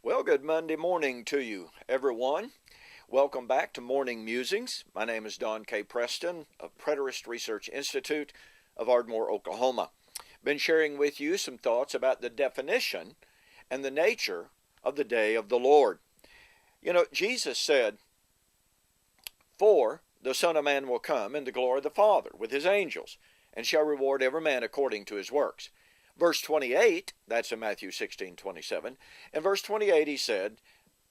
Well, good Monday morning to you, everyone. Welcome back to Morning Musings. My name is Don K. Preston of Preterist Research Institute of Ardmore, Oklahoma. Been sharing with you some thoughts about the definition and the nature of the day of the Lord. You know, Jesus said, "For the Son of Man will come in the glory of the Father with his angels, and shall reward every man according to his works." Verse 28, that's in Matthew 16:27. In verse 28 he said,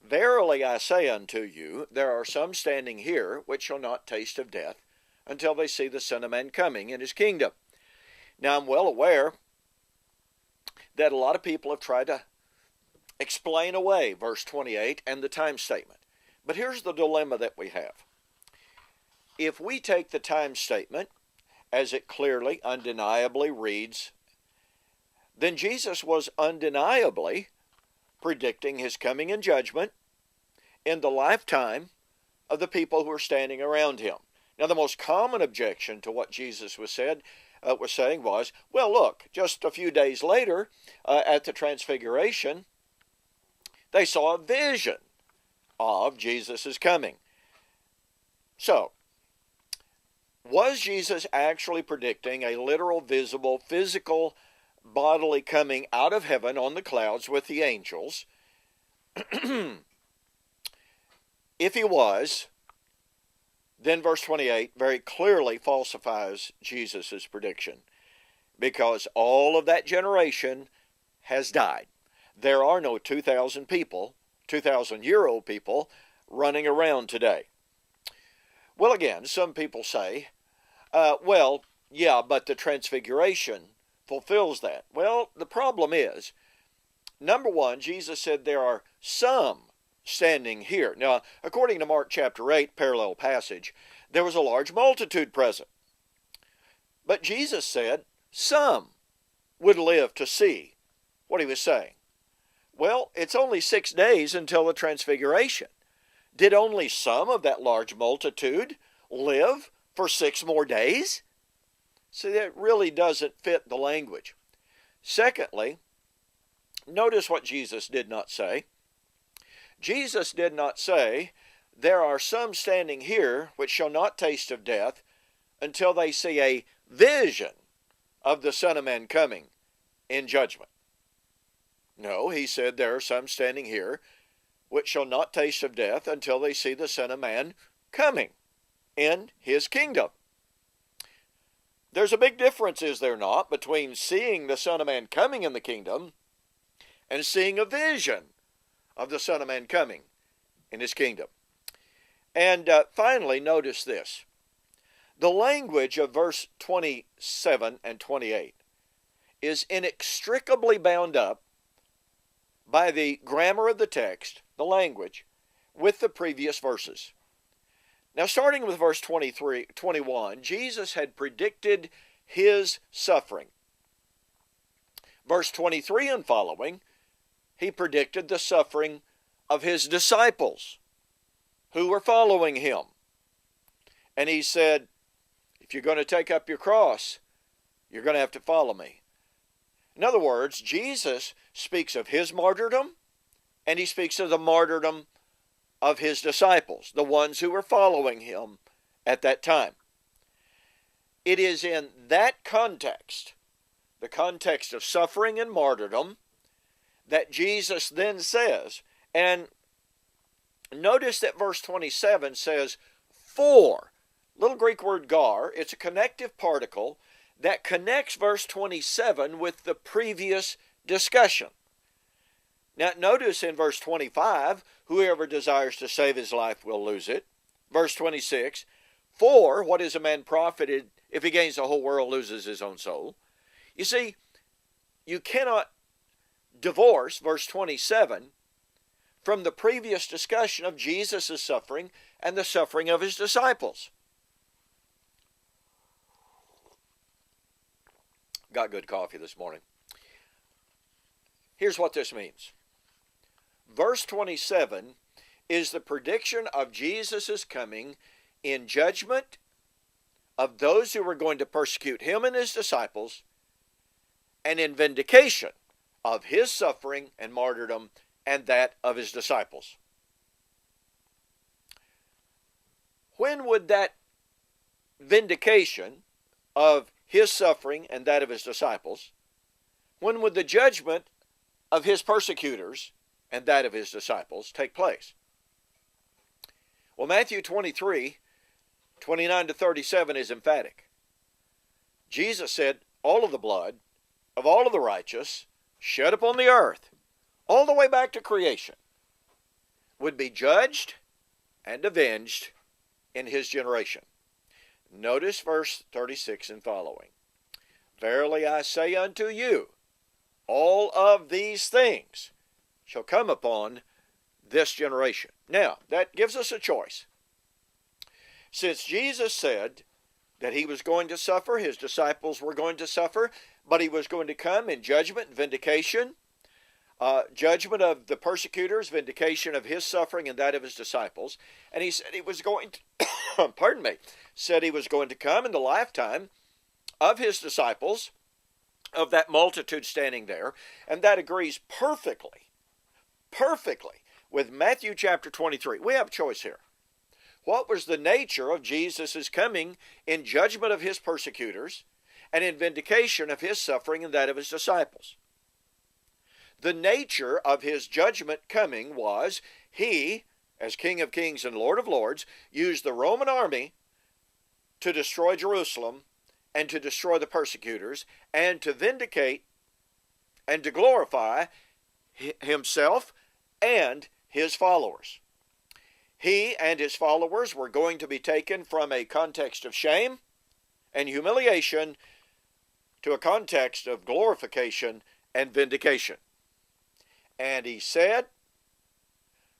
"Verily I say unto you, there are some standing here which shall not taste of death until they see the Son of Man coming in his kingdom." Now I'm well aware that a lot of people have tried to explain away verse 28 and the time statement. But here's the dilemma that we have. If we take the time statement as it clearly, undeniably reads, then Jesus was undeniably predicting his coming in judgment in the lifetime of the people who were standing around him. Now, the most common objection to what Jesus was saying was, well, look, just a few days later at the Transfiguration, they saw a vision of Jesus' coming. So, was Jesus actually predicting a literal, visible, physical, bodily coming out of heaven on the clouds with the angels? If he was, then verse 28 very clearly falsifies Jesus' prediction, because all of that generation has died. There are no 2,000 people, 2,000-year-old people running around today. Well, again, some people say, well, yeah, but the Transfiguration fulfills that. Well, the problem is, number one, Jesus said there are some standing here. Now, according to Mark chapter 8, parallel passage, there was a large multitude present. But Jesus said some would live to see what he was saying. Well, it's only 6 days until the Transfiguration. Did only some of that large multitude live for 6 more days? See, that really doesn't fit the language. Secondly, notice what Jesus did not say. Jesus did not say, there are some standing here which shall not taste of death until they see a vision of the Son of Man coming in judgment. No, he said there are some standing here which shall not taste of death until they see the Son of Man coming in his kingdom. There's a big difference, is there not, between seeing the Son of Man coming in the kingdom and seeing a vision of the Son of Man coming in his kingdom. And finally, notice this. The language of verse 27 and 28 is inextricably bound up by the grammar of the text, the language, with the previous verses. Now, starting with verse 21, Jesus had predicted his suffering. Verse 23 and following, he predicted the suffering of his disciples who were following him. And he said, if you're going to take up your cross, you're going to have to follow me. In other words, Jesus speaks of his martyrdom, and he speaks of the martyrdom of his disciples, the ones who were following him at that time. It is in that context, the context of suffering and martyrdom, that Jesus then says, and notice that verse 27 says, for, little Greek word gar, it's a connective particle that connects verse 27 with the previous discussion. Now notice in verse 25, whoever desires to save his life will lose it. Verse 26, for what is a man profited if he gains the whole world, loses his own soul? You see, you cannot divorce verse 27 from the previous discussion of Jesus' suffering and the suffering of his disciples. Got good coffee this morning. Here's what this means. Verse 27 is the prediction of Jesus' coming in judgment of those who were going to persecute him and his disciples, and in vindication of his suffering and martyrdom and that of his disciples. When would that vindication of his suffering and that of his disciples, when would the judgment of his persecutors and that of his disciples take place? Well, Matthew 23, 29 to 37 is emphatic. Jesus said, all of the blood of all of the righteous shed upon the earth, all the way back to creation, would be judged and avenged in his generation. Notice verse 36 and following. Verily I say unto you, all of these things shall come upon this generation. Now, that gives us a choice. Since Jesus said that he was going to suffer, his disciples were going to suffer, but he was going to come in judgment and vindication, judgment of the persecutors, vindication of his suffering and that of his disciples. And he said he was going to, said he was going to come in the lifetime of his disciples, of that multitude standing there. And that agrees perfectly with Matthew chapter 23. We have a choice here. What was the nature of Jesus' coming in judgment of his persecutors and in vindication of his suffering and that of his disciples? The nature of his judgment coming was he, as King of Kings and Lord of Lords, used the Roman army to destroy Jerusalem and to destroy the persecutors and to vindicate and to glorify himself and his followers. He and his followers were going to be taken from a context of shame and humiliation to a context of glorification and vindication. And he said,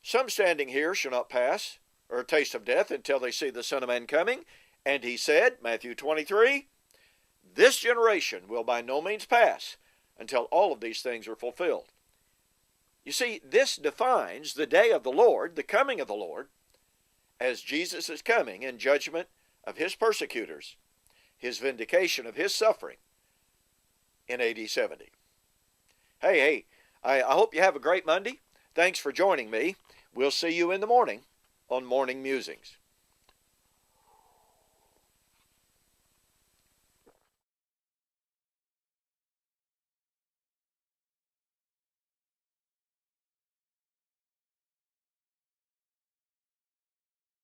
some standing here shall not pass, or taste of death, until they see the Son of Man coming. And he said, Matthew 23, this generation will by no means pass until all of these things are fulfilled. You see, this defines the day of the Lord, the coming of the Lord, as Jesus is coming in judgment of his persecutors, his vindication of his suffering in AD 70. Hey, I hope you have a great Monday. Thanks for joining me. We'll see you in the morning on Morning Musings.